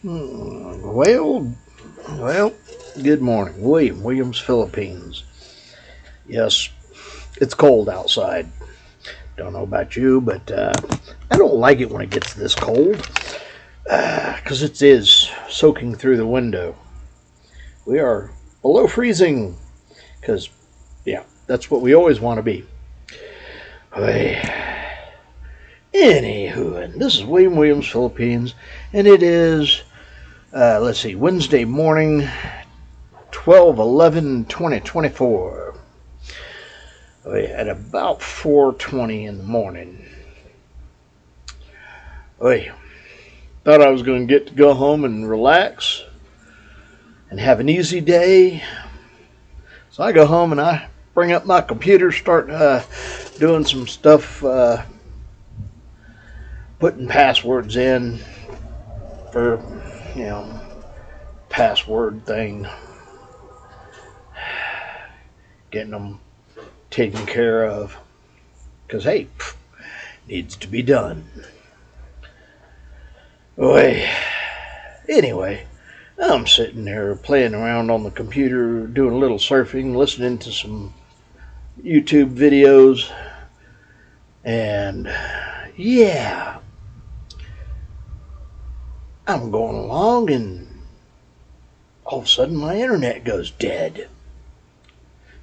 Well, well, good morning. Williams, Philippines. Yes, it's cold outside. Don't know about you, but I don't like it when it gets this cold because it is soaking through the window. We are below freezing because, yeah, that's what we always want to be. Anywho, and this is Williams, Philippines, and it is, let's see, Wednesday morning, 12/11/2024. At about 4:20 in the morning. I thought I was going to get to go home and relax and have an easy day. So I go home and I bring up my computer, start doing some stuff, putting passwords in for, you know, password thing, getting them taken care of. Because, hey, needs to be done. Anyway, I'm sitting there playing around on the computer, doing a little surfing, listening to some YouTube videos, and yeah, I'm going along, and all of a sudden my internet goes dead,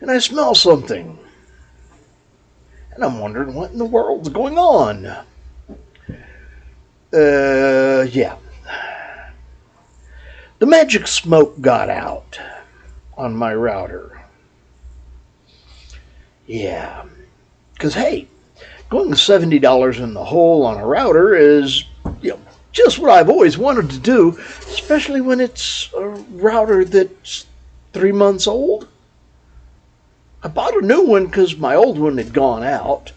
and I smell something, and I'm wondering what in the world's going on. Yeah. The magic smoke got out on my router. Yeah. Because, hey, going $70 in the hole on a router is, just what I've always wanted to do, especially when it's a router that's 3 months old. I bought a new one because my old one had gone out,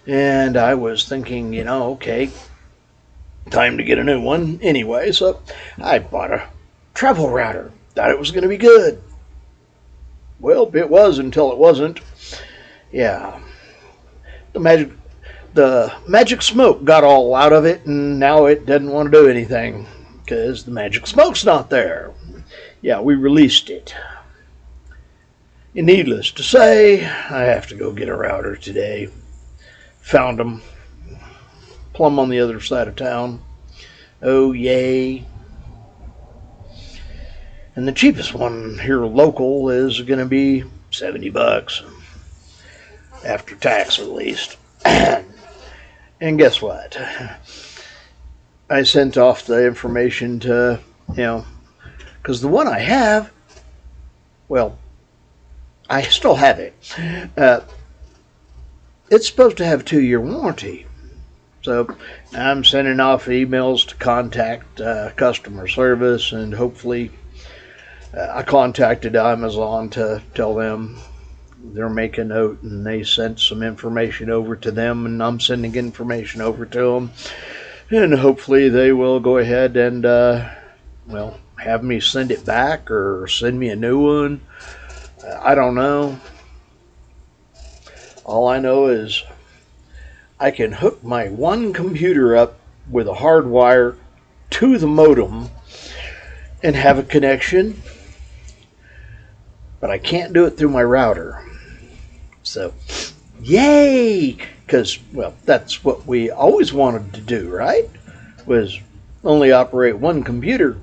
and I was thinking, okay, time to get a new one anyway, so I bought a travel router. Thought it was going to be good. Well, it was until it wasn't. Yeah. The magic smoke got all out of it, and now it doesn't want to do anything because the magic smoke's not there. Yeah, we released it. And needless to say, I have to go get a router today. Found them plumb on the other side of town. Oh, yay. And the cheapest one here local is going to be $70, after tax at least. And guess what? I sent off the information to, because the one I have, well, I still have it. It's supposed to have a 2-year warranty. So I'm sending off emails to contact customer service, and hopefully I contacted Amazon to tell them they're making a note, and they sent some information over to them, and I'm sending information over to them, and hopefully they will go ahead and have me send it back or send me a new one. I don't know. All I know is I can hook my one computer up with a hard wire to the modem and have a connection, but I can't do it through my router. So, yay! Because, that's what we always wanted to do, right? Was only operate one computer.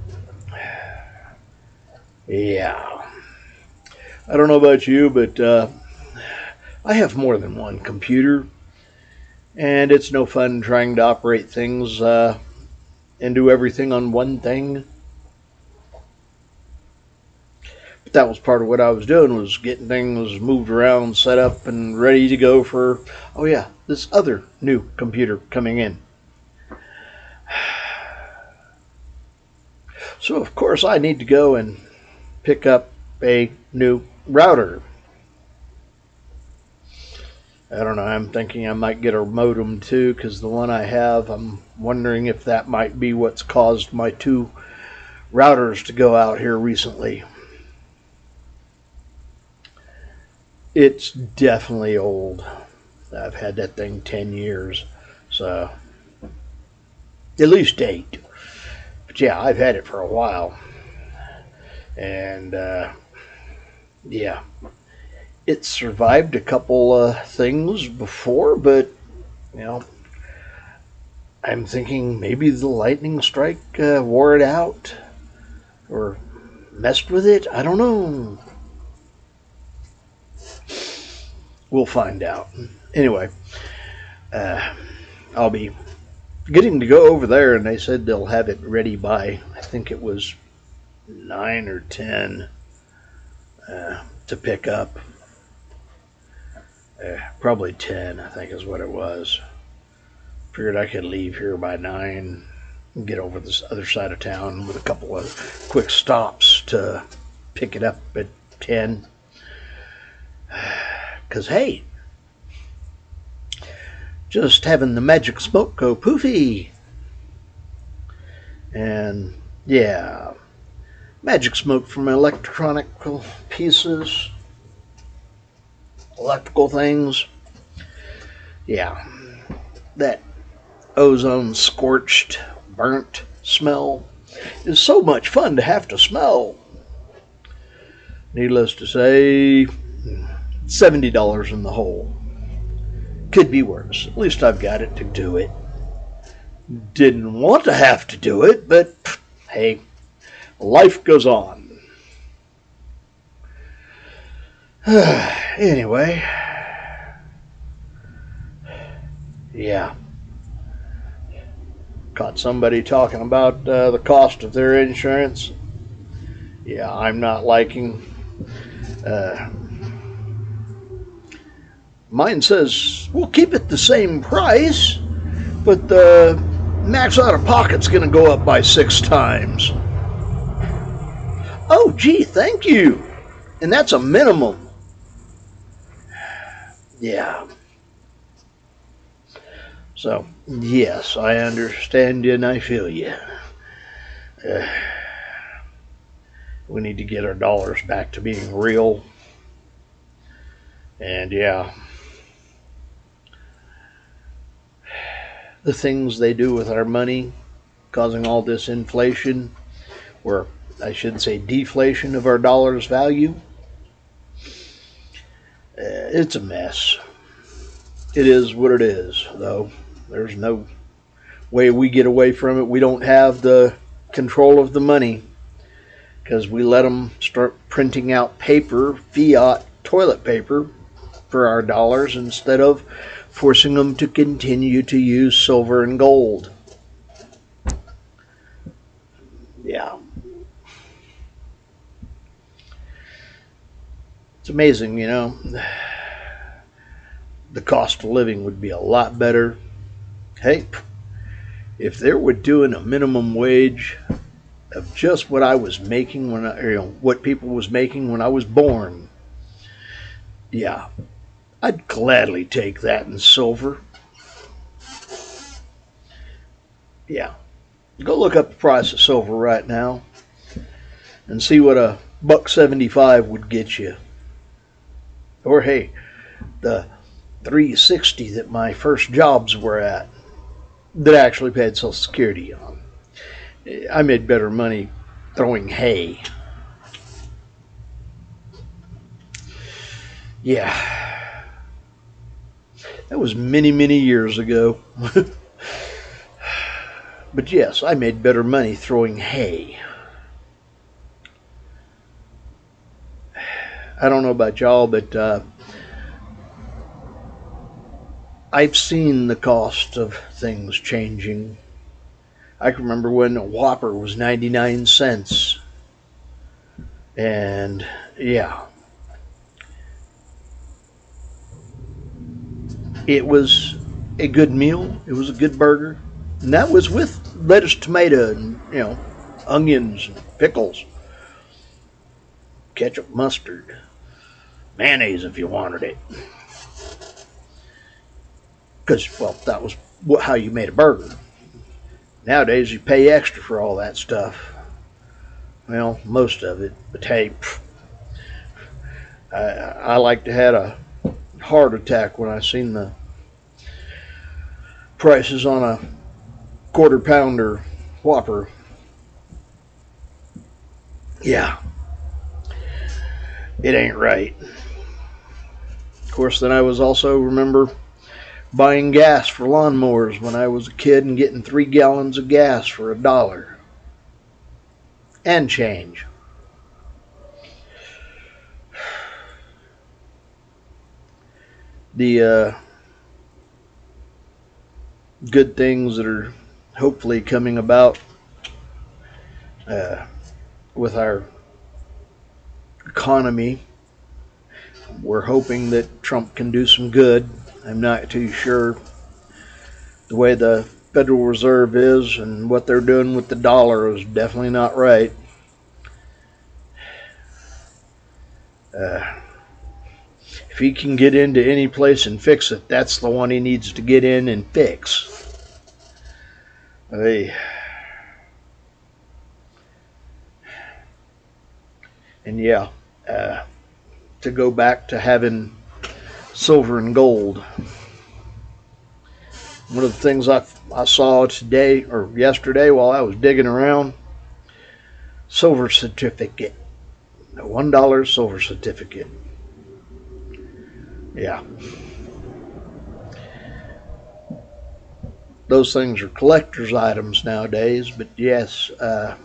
Yeah. I don't know about you, but I have more than one computer, and it's no fun trying to operate things and do everything on one thing. But that was part of what I was doing, was getting things moved around, set up, and ready to go for, this other new computer coming in. So, of course, I need to go and pick up a new router. I don't know, I'm thinking I might get a modem too, because the one I have, I'm wondering if that might be what's caused my 2 routers to go out here recently. It's definitely old. I've had that thing 10 years, so at least 8. But yeah, I've had it for a while. And yeah, it survived a couple things before, but you know, I'm thinking maybe the lightning strike wore it out or messed with it. I don't know. We'll find out. Anyway, I'll be getting to go over there, and they said they'll have it ready by, I think it was 9 or 10 to pick up. Probably 10, I think is what it was. Figured I could leave here by 9 and get over this other side of town with a couple of quick stops to pick it up at 10. Because, hey, just having the magic smoke go poofy. And, yeah, magic smoke from electronical pieces, electrical things. Yeah, that ozone scorched, burnt smell is so much fun to have to smell. Needless to say, $70 in the hole. Could be worse. At least I've got it to do it. Didn't want to have to do it, but hey, life goes on. Anyway, yeah. Caught somebody talking about the cost of their insurance. Yeah, I'm not liking. Mine says we'll keep it the same price, but the max out of pocket's going to go up by 6 times. Oh, gee, thank you. And that's a minimum. Yeah. So, yes, I understand you and I feel you. We need to get our dollars back to being real. And yeah, the things they do with our money, causing all this inflation, or I should say deflation of our dollar's value, it's a mess. It is what it is, though. There's no way we get away from it. We don't have the control of the money because we let them start printing out paper, fiat toilet paper for our dollars instead of forcing them to continue to use silver and gold. Yeah. It's amazing, you know. The cost of living would be a lot better. Hey, if they were doing a minimum wage of just what I was making when what people was making when I was born, yeah, I'd gladly take that in silver. Yeah, go look up the price of silver right now and see what a $1.75 would get you. Or hey, the $3.60 that my first jobs were at that I actually paid Social Security on. I made better money throwing hay. Yeah. That was many, many years ago. But yes, I made better money throwing hay. I don't know about y'all, but I've seen the cost of things changing. I can remember when a Whopper was 99 cents. And yeah, it was a good meal. It was a good burger. And that was with lettuce, tomato, and, onions and pickles. Ketchup, mustard, mayonnaise if you wanted it. Because, well, that was how you made a burger. Nowadays, you pay extra for all that stuff. Well, most of it. But hey, I like to have a heart attack when I seen the prices on a quarter pounder Whopper. Yeah, it ain't right. Of course, then I was also remember buying gas for lawnmowers when I was a kid and getting 3 gallons of gas for $1 and change. The good things that are hopefully coming about uh, with our economy. We're hoping that Trump can do some good. I'm not too sure the way the Federal Reserve is and what they're doing with the dollar is definitely not right. Uh, if he can get into any place and fix it, that's the one he needs to get in and fix. Hey. And yeah, to go back to having silver and gold. One of the things I saw today or yesterday while I was digging around, silver certificate, a $1 silver certificate. Yeah, those things are collector's items nowadays. But yes, to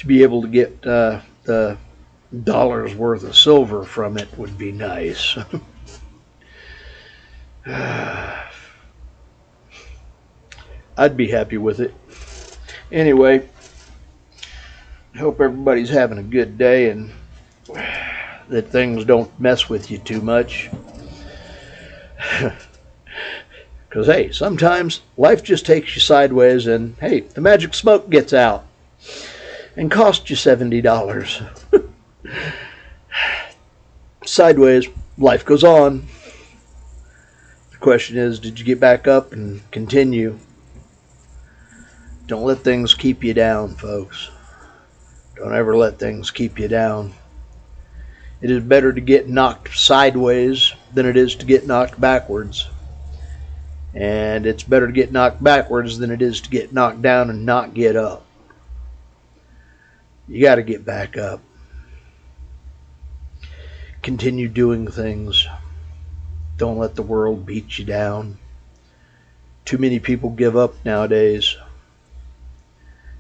be able to get the dollar's worth of silver from it would be nice. I'd be happy with it. Anyway, I hope everybody's having a good day and that things don't mess with you too much. Because, hey, sometimes life just takes you sideways and, hey, the magic smoke gets out and costs you $70. Sideways, life goes on. The question is, did you get back up and continue? Don't let things keep you down, folks. Don't ever let things keep you down. It is better to get knocked sideways than it is to get knocked backwards. And it's better to get knocked backwards than it is to get knocked down and not get up. You got to get back up. Continue doing things. Don't let the world beat you down. Too many people give up nowadays.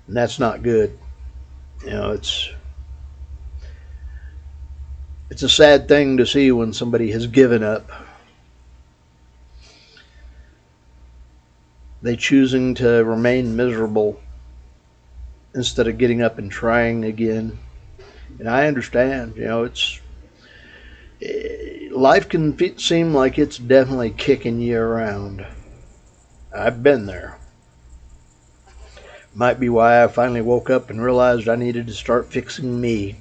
And that's not good. You know, it's a sad thing to see when somebody has given up. They choosing to remain miserable instead of getting up and trying again. And I understand, you know, life can seem like it's definitely kicking you around. I've been there. Might be why I finally woke up and realized I needed to start fixing me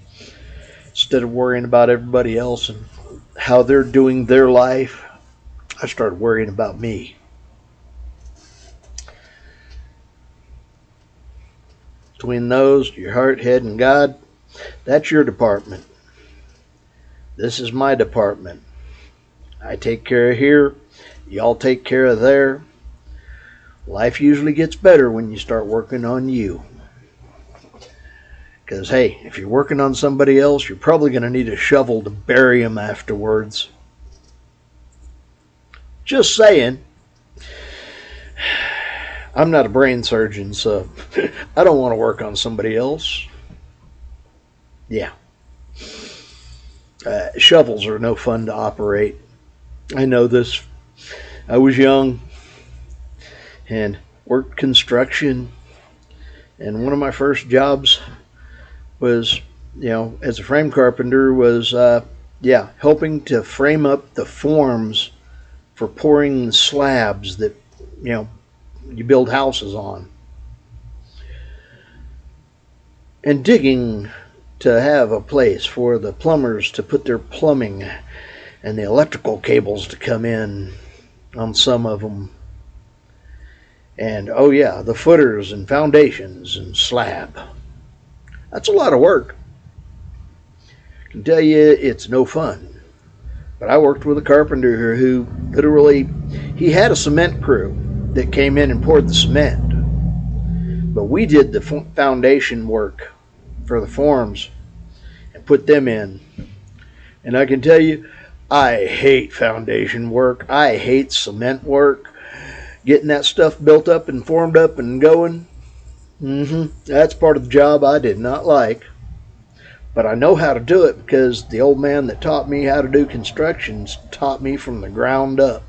instead of worrying about everybody else and how they're doing their life. I started worrying about me. Between those, your heart, head, and God, that's your department. This is my department. I take care of here. Y'all take care of there. Life usually gets better when you start working on you. Because, hey, if you're working on somebody else, you're probably going to need a shovel to bury them afterwards. Just saying. I'm not a brain surgeon, so I don't want to work on somebody else. Yeah. Shovels are no fun to operate. I know this. I was young and worked construction, and one of my first jobs was, as a frame carpenter, was helping to frame up the forms for pouring slabs that you build houses on, and digging to have a place for the plumbers to put their plumbing and the electrical cables to come in on some of them. And the footers and foundations and slab. That's a lot of work. I can tell you it's no fun. But I worked with a carpenter who literally, he had a cement crew that came in and poured the cement. But we did the foundation work for the forms and put them in. And I can tell you, I hate foundation work. I hate cement work. Getting that stuff built up and formed up and going. That's part of the job I did not like. But I know how to do it because the old man that taught me how to do constructions taught me from the ground up.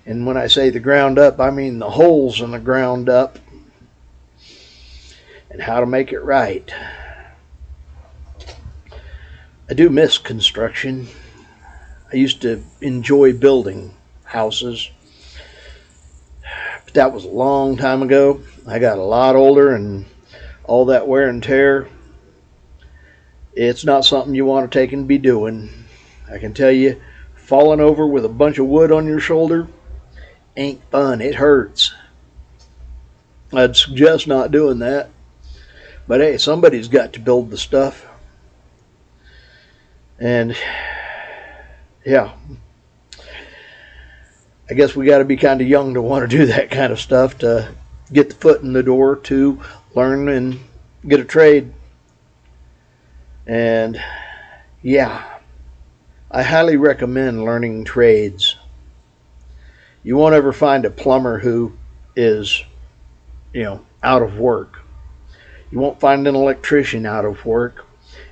And when I say the ground up, I mean the holes in the ground up and how to make it right. I do miss construction. I used to enjoy building houses, but that was a long time ago. I got a lot older, and all that wear and tear, it's not something you want to take and be doing. I can tell you, falling over with a bunch of wood on your shoulder ain't fun. It hurts. I'd suggest not doing that. But hey, somebody's got to build the stuff. And yeah, I guess we got to be kind of young to want to do that kind of stuff, to get the foot in the door to learn and get a trade. And yeah, I highly recommend learning trades. You won't ever find a plumber who is, out of work. You won't find an electrician out of work.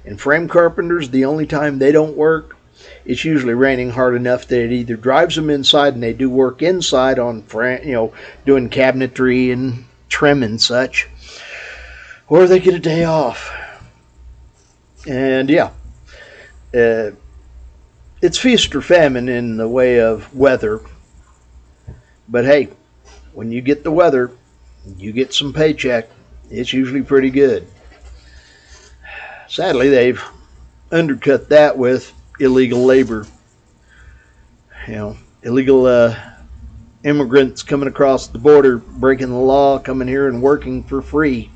And frame carpenters, the only time they don't work, it's usually raining hard enough that it either drives them inside and they do work inside on, doing cabinetry and trim and such, or they get a day off. And yeah, it's feast or famine in the way of weather. But hey, when you get the weather, you get some paycheck. It's usually pretty good. Sadly, they've undercut that with illegal labor. Illegal immigrants coming across the border, breaking the law, coming here and working for free.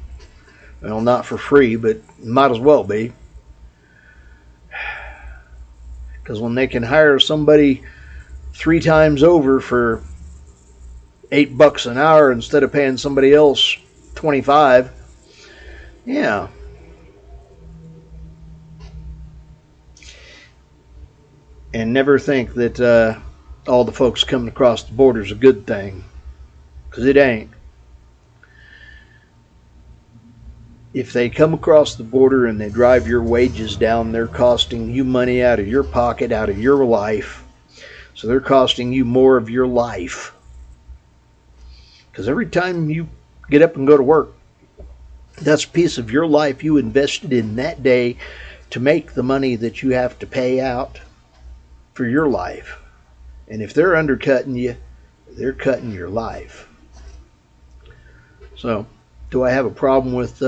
Well, not for free, but might as well be. Because when they can hire somebody 3 times over for $8 an hour instead of paying somebody else $25, yeah. And never think that all the folks coming across the border is a good thing, because it ain't. If they come across the border and they drive your wages down, they're costing you money out of your pocket, out of your life. So they're costing you more of your life. Because every time you get up and go to work, that's a piece of your life you invested in that day to make the money that you have to pay out for your life. And if they're undercutting you, they're cutting your life. So, do I have a problem with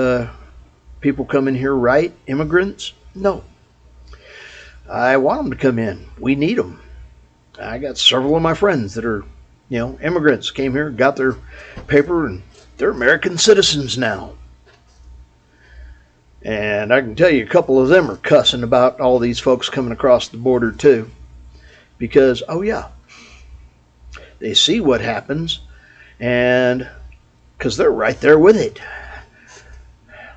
people coming here right? Immigrants? No. I want them to come in. We need them. I got several of my friends that are, immigrants, came here, got their paper, and they're American citizens now. And I can tell you a couple of them are cussing about all these folks coming across the border too. Because, oh yeah, they see what happens, and because they're right there with it.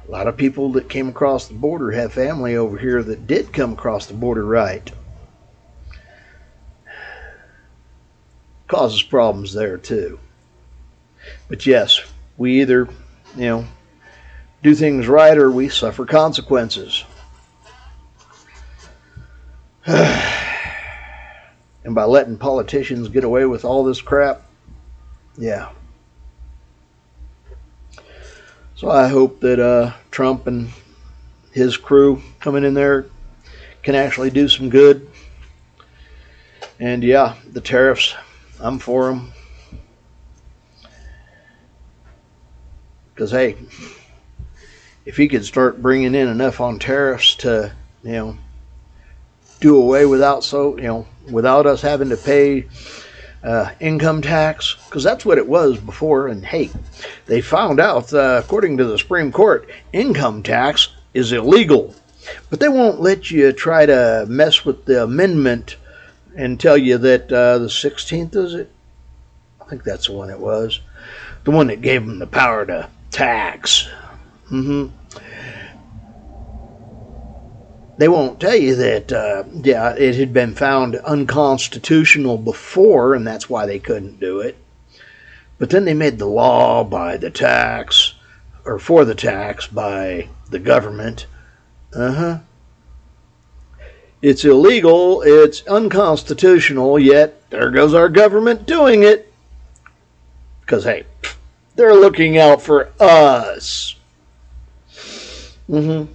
A lot of people that came across the border have family over here that did come across the border right. Causes problems there too. But yes, we either, do things right or we suffer consequences. And by letting politicians get away with all this crap, yeah. So I hope that Trump and his crew coming in there can actually do some good. And yeah, the tariffs, I'm for them. Because hey, if he could start bringing in enough on tariffs to, do away without us having to pay income tax, because that's what it was before. And hey, they found out, according to the Supreme Court, income tax is illegal. But they won't let you try to mess with the amendment and tell you that the 16th, is it? I think that's the one it was. The one that gave them the power to tax. hmm They won't tell you that, it had been found unconstitutional before, and that's why they couldn't do it. But then they made the law by the tax, or for the tax by the government. It's illegal, it's unconstitutional, yet there goes our government doing it. Because, hey, they're looking out for us. Yeah.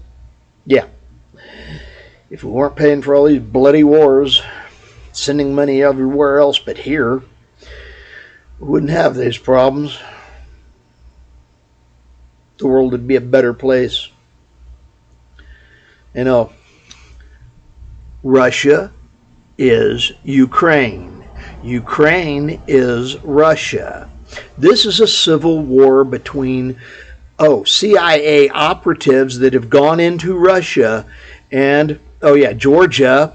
If we weren't paying for all these bloody wars, sending money everywhere else but here, we wouldn't have these problems. The world would be a better place. You know, Russia is Ukraine. Ukraine is Russia. This is a civil war between, CIA operatives that have gone into Russia and, Georgia,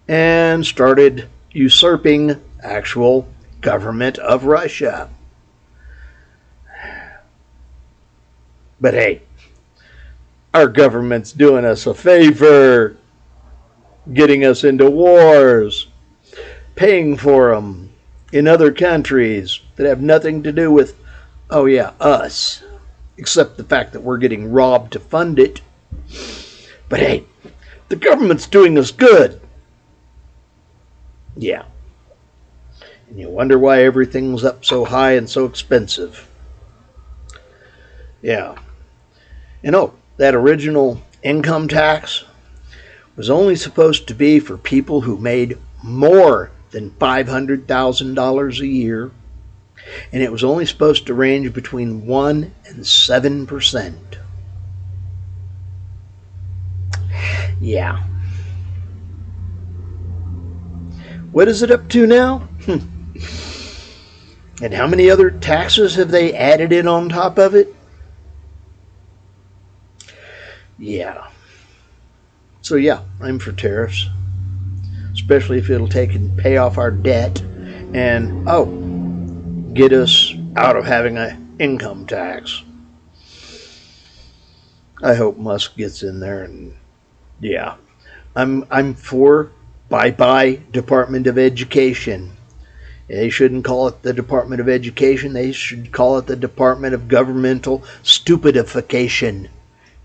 and started usurping actual government of Russia. But hey, our government's doing us a favor, getting us into wars, paying for them in other countries that have nothing to do with, us, except the fact that we're getting robbed to fund it. But hey, the government's doing us good. Yeah. And you wonder why everything's up so high and so expensive. Yeah. That original income tax was only supposed to be for people who made more than $500,000 a year, and it was only supposed to range between 1% and 7%. Yeah. What is it up to now? And how many other taxes have they added in on top of it? Yeah. So yeah, I'm for tariffs, especially if it'll take and pay off our debt and, get us out of having an income tax. I hope Musk gets in there, and yeah, I'm for bye-bye Department of Education. They shouldn't call it the Department of Education. They should call it the Department of Governmental Stupidification.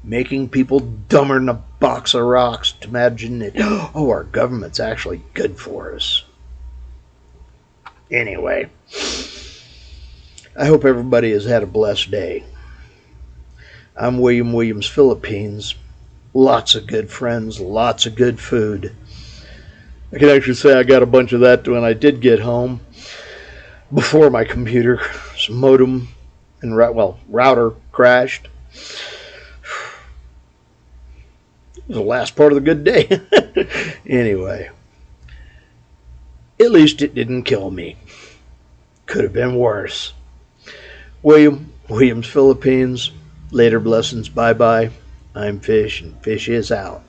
Making people dumber than a box of rocks to imagine that, our government's actually good for us. Anyway, I hope everybody has had a blessed day. I'm William Williams, Philippines. Lots of good friends, lots of good food. I can actually say I got a bunch of that when I did get home before my computer's modem and router crashed. It was the last part of the good day. Anyway, at least it didn't kill me. Could have been worse. Williams, Philippines. Later blessings. Bye-bye. I'm Fish, and Fish is out.